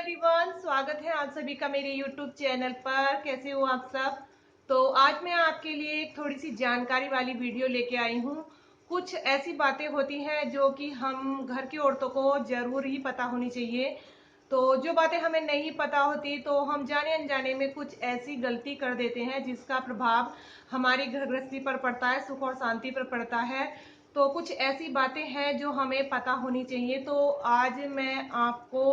Everyone, स्वागत है आप सभी का मेरे यूट्यूब चैनल पर। कैसे हो आप सब। तो आज मैं आपके लिए एक थोड़ी सी जानकारी वाली वीडियो लेके आई हूँ। कुछ ऐसी बातें होती हैं जो कि हम घर की औरतों को जरूर ही पता होनी चाहिए। तो जो बातें हमें नहीं पता होती तो हम जाने अनजाने में कुछ ऐसी गलती कर देते हैं जिसका प्रभाव हमारी घर गृहस्थी पर पड़ता है, सुख और शांति पर पड़ता है। तो कुछ ऐसी बातें हैं जो हमें पता होनी चाहिए। तो आज मैं आपको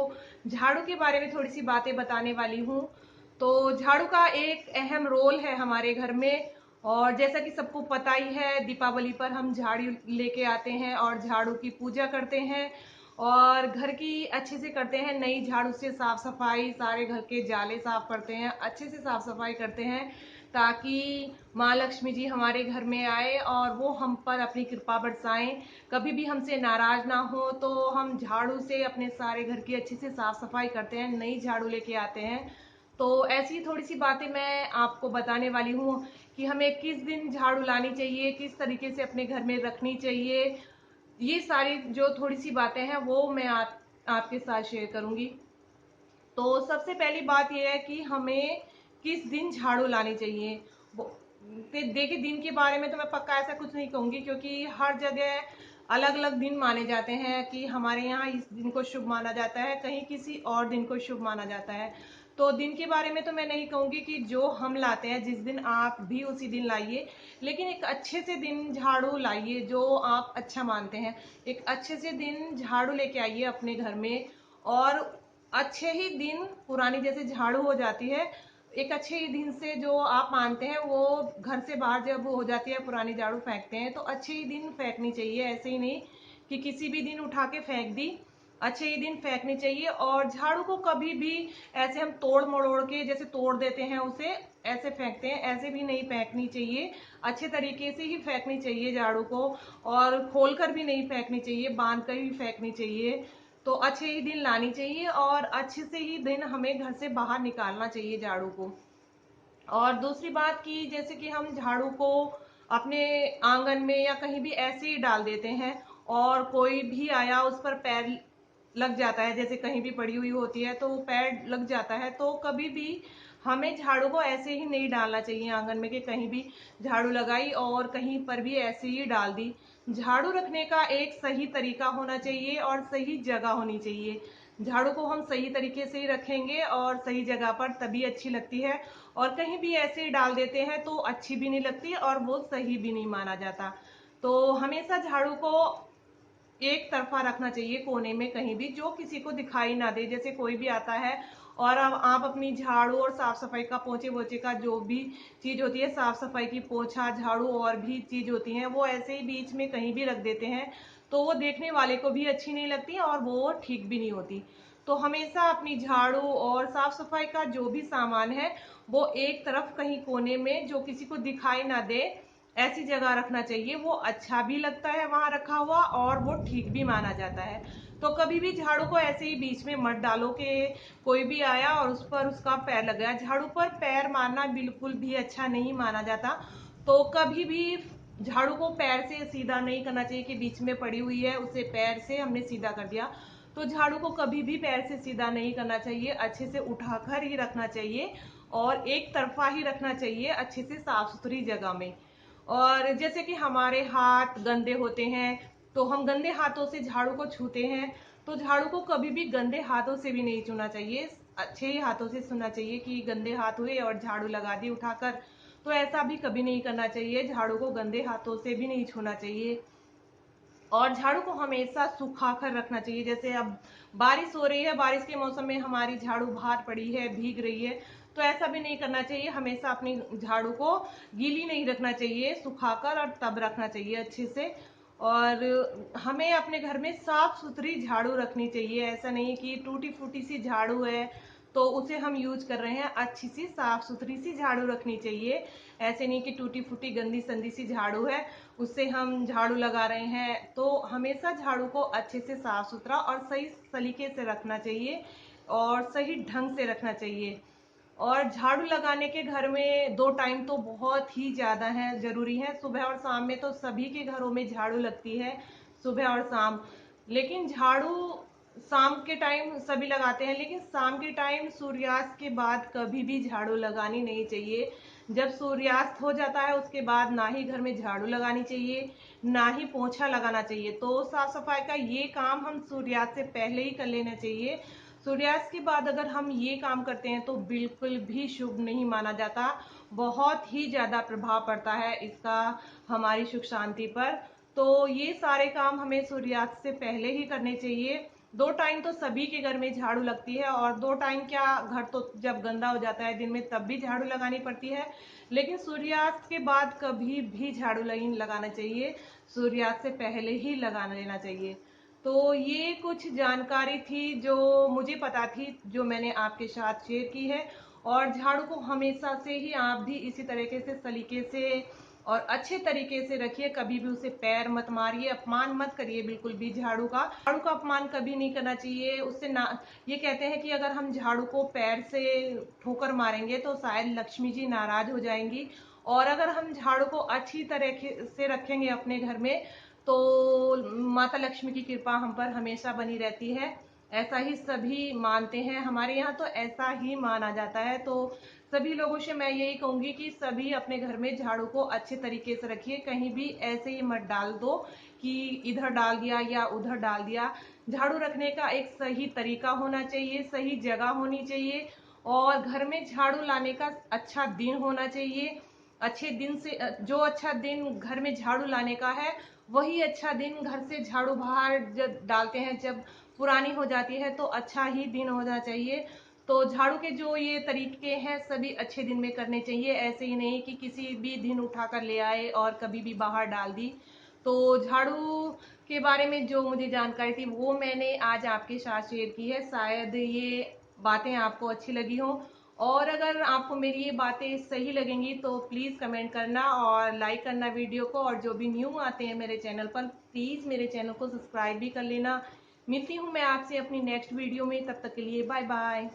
झाड़ू के बारे में थोड़ी सी बातें बताने वाली हूँ। तो झाड़ू का एक अहम रोल है हमारे घर में। और जैसा कि सबको पता ही है, दीपावली पर हम झाड़ू लेके आते हैं और झाड़ू की पूजा करते हैं और घर की अच्छे से करते हैं। नई झाड़ू से साफ सफाई, सारे घर के जाले साफ करते हैं, अच्छे से साफ सफाई करते हैं ताकि माँ लक्ष्मी जी हमारे घर में आए और वो हम पर अपनी कृपा बरसाएं। कभी भी हमसे नाराज ना हो तो हम झाड़ू से अपने सारे घर की अच्छे से साफ सफाई करते हैं, नई झाड़ू लेके आते हैं। तो ऐसी थोड़ी सी बातें मैं आपको बताने वाली हूँ कि हमें किस दिन झाड़ू लानी चाहिए, किस तरीके से अपने घर में रखनी चाहिए। ये सारी जो थोड़ी सी बातें हैं वो मैं आपके साथ शेयर करूंगी। तो सबसे पहली बात यह है कि हमें किस दिन झाड़ू लानी चाहिए। देखिए, दिन के बारे में तो मैं पक्का ऐसा कुछ नहीं कहूंगी क्योंकि हर जगह अलग अलग दिन माने जाते हैं कि हमारे यहाँ इस दिन को शुभ माना जाता है, कहीं किसी और दिन को शुभ माना जाता है। तो दिन के बारे में तो मैं नहीं कहूंगी कि जो हम लाते हैं जिस दिन आप भी उसी दिन लाइए, लेकिन एक अच्छे से दिन झाड़ू लाइए जो आप अच्छा मानते हैं। एक अच्छे से दिन झाड़ू लेके आइए अपने घर में। और अच्छे ही दिन पुरानी जैसे झाड़ू हो जाती है, एक अच्छे ही दिन से जो आप मानते हैं वो घर से बाहर जब हो जाती है, पुरानी झाड़ू फेंकते हैं तो अच्छे ही दिन फेंकनी चाहिए। ऐसे ही नहीं कि किसी भी दिन उठा के फेंक दी, अच्छे ही दिन फेंकनी चाहिए। और झाड़ू को कभी भी ऐसे हम तोड़ मरोड़ के जैसे तोड़ देते हैं उसे ऐसे फेंकते हैं, ऐसे भी नहीं फेंकनी चाहिए। अच्छे तरीके से ही फेंकनी चाहिए झाड़ू को, और खोल कर भी नहीं फेंकनी चाहिए, बांध कर ही फेंकनी चाहिए। तो अच्छे ही दिन लानी चाहिए और अच्छे से ही दिन हमें घर से बाहर निकालना चाहिए झाड़ू को। और दूसरी बात की जैसे कि हम झाड़ू को अपने आंगन में या कहीं भी ऐसे ही डाल देते हैं और कोई भी आया उस पर पैर लग जाता है, जैसे कहीं भी पड़ी हुई होती है तो पैर लग जाता है। तो कभी भी हमें झाड़ू को ऐसे ही नहीं डालना चाहिए आंगन में कि कहीं भी झाड़ू लगाई और कहीं पर भी ऐसे ही डाल दी। झाड़ू रखने का एक सही तरीका होना चाहिए और सही जगह होनी चाहिए। झाड़ू को हम सही तरीके से ही रखेंगे और सही जगह पर तभी अच्छी लगती है। और कहीं भी ऐसे ही डाल देते हैं तो अच्छी भी नहीं लगती और वो सही भी नहीं माना जाता। तो हमेशा झाड़ू को एक तरफा रखना चाहिए, कोने में कहीं भी जो किसी को दिखाई ना दे। जैसे कोई भी आता है और अब आप अपनी झाड़ू और साफ सफाई का, पोछे वोछे का जो भी चीज होती है, साफ सफाई की पोछा झाड़ू और भी चीज होती है, वो ऐसे ही बीच में कहीं भी रख देते हैं तो वो देखने वाले को भी अच्छी नहीं लगती और वो ठीक भी नहीं होती। तो हमेशा अपनी झाड़ू और साफ सफाई का जो भी सामान है वो एक तरफ कहीं कोने में, जो किसी को दिखाई ना दे, ऐसी जगह रखना चाहिए। वो अच्छा भी लगता है वहां रखा हुआ और वो ठीक भी माना जाता है। तो कभी भी झाड़ू को ऐसे ही बीच में मत डालो कि कोई भी आया और उस पर उसका पैर लग गया। झाड़ू पर पैर मारना बिल्कुल भी अच्छा नहीं माना जाता। तो कभी भी झाड़ू को पैर से सीधा नहीं करना चाहिए कि बीच में पड़ी हुई है उसे पैर से हमने सीधा कर दिया। तो झाड़ू को कभी भी पैर से सीधा नहीं करना चाहिए, अच्छे से उठाकर ही रखना चाहिए और एक तरफा ही रखना चाहिए, अच्छे से साफ सुथरी जगह में। और जैसे कि हमारे हाथ गंदे होते हैं तो हम गंदे हाथों से झाड़ू को छूते हैं, तो झाड़ू को कभी भी गंदे हाथों से भी नहीं छूना चाहिए, अच्छे ही हाथों से छूना चाहिए। कि गंदे हाथ हुए और झाड़ू लगा दी उठाकर, तो ऐसा भी कभी नहीं करना चाहिए। झाड़ू को गंदे हाथों से भी नहीं छूना चाहिए। और झाड़ू को हमेशा सुखा कर रखना चाहिए। जैसे अब बारिश हो रही है, बारिश के मौसम में हमारी झाड़ू बाहर पड़ी है, भीग रही है, तो ऐसा भी नहीं करना चाहिए। हमेशा अपनी झाड़ू को गीली नहीं रखना चाहिए, सुखाकर और तब रखना चाहिए अच्छे से। और हमें अपने घर में साफ सुथरी झाड़ू रखनी चाहिए। ऐसा नहीं कि टूटी फूटी सी झाड़ू है तो उसे हम यूज कर रहे हैं, अच्छी सी साफ सुथरी सी झाड़ू रखनी चाहिए। ऐसे नहीं कि टूटी फूटी गंदी संदी सी झाड़ू है उससे हम झाड़ू लगा रहे हैं। तो हमेशा झाड़ू को अच्छे से साफ सुथरा और सही तरीके से रखना चाहिए और सही ढंग से रखना चाहिए। और झाड़ू लगाने के घर में दो टाइम तो बहुत ही ज्यादा है, जरूरी है। सुबह और शाम में तो सभी के घरों में झाड़ू लगती है, सुबह और शाम। लेकिन झाड़ू शाम के टाइम सभी लगाते हैं, लेकिन शाम के टाइम सूर्यास्त के बाद कभी भी झाड़ू लगानी नहीं चाहिए। जब सूर्यास्त हो जाता है उसके बाद ना ही घर में झाड़ू लगानी चाहिए, ना ही पोछा लगाना चाहिए। तो साफ सफाई का ये काम हम सूर्यास्त से पहले ही कर लेना चाहिए। सूर्यास्त के बाद अगर हम ये काम करते हैं तो बिल्कुल भी शुभ नहीं माना जाता। बहुत ही ज्यादा प्रभाव पड़ता है इसका हमारी सुख शांति पर। तो ये सारे काम हमें सूर्यास्त से पहले ही करने चाहिए। 2 टाइम तो सभी के घर में झाड़ू लगती है, और 2 टाइम क्या, घर तो जब गंदा हो जाता है दिन में तब भी झाड़ू लगानी पड़ती है, लेकिन सूर्यास्त के बाद कभी भी झाड़ू नहीं लगाना चाहिए, सूर्यास्त से पहले ही लगा लेना चाहिए। तो ये कुछ जानकारी थी जो मुझे पता थी, जो मैंने आपके साथ शेयर की है। और झाड़ू को हमेशा से ही आप भी इसी तरीके से सलीके से और अच्छे तरीके से रखिए। कभी भी उसे पैर मत मारिए, अपमान मत करिए बिल्कुल भी। झाड़ू का अपमान कभी नहीं करना चाहिए। उससे ना, ये कहते हैं कि अगर हम झाड़ू को पैर से ठोकर मारेंगे तो शायद लक्ष्मी जी नाराज हो जाएंगी, और अगर हम झाड़ू को अच्छी तरह से रखेंगे अपने घर में तो माता लक्ष्मी की कृपा हम पर हमेशा बनी रहती है। ऐसा ही सभी मानते हैं, हमारे यहाँ तो ऐसा ही माना जाता है। तो सभी लोगों से मैं यही कहूंगी कि सभी अपने घर में झाड़ू को अच्छे तरीके से रखिए, कहीं भी ऐसे ही मत डाल दो कि इधर डाल दिया या उधर डाल दिया। झाड़ू रखने का एक सही तरीका होना चाहिए, सही जगह होनी चाहिए, और घर में झाड़ू लाने का अच्छा दिन होना चाहिए। अच्छे दिन से जो अच्छा दिन घर में झाड़ू लाने का है, वही अच्छा दिन घर से झाड़ू बाहर जब डालते हैं, जब पुरानी हो जाती है तो अच्छा ही दिन होना चाहिए। तो झाड़ू के जो ये तरीके हैं सभी अच्छे दिन में करने चाहिए, ऐसे ही नहीं कि किसी भी दिन उठा कर ले आए और कभी भी बाहर डाल दी। तो झाड़ू के बारे में जो मुझे जानकारी थी वो मैंने आज आपके साथ शेयर की है। शायद ये बातें आपको अच्छी लगी हो, और अगर आपको मेरी ये बातें सही लगेंगी तो प्लीज कमेंट करना और लाइक करना वीडियो को। और जो भी न्यू आते हैं मेरे चैनल पर, प्लीज मेरे चैनल को सब्सक्राइब भी कर लेना। मिलती हूँ मैं आपसे अपनी नेक्स्ट वीडियो में, तब तक के लिए बाय बाय।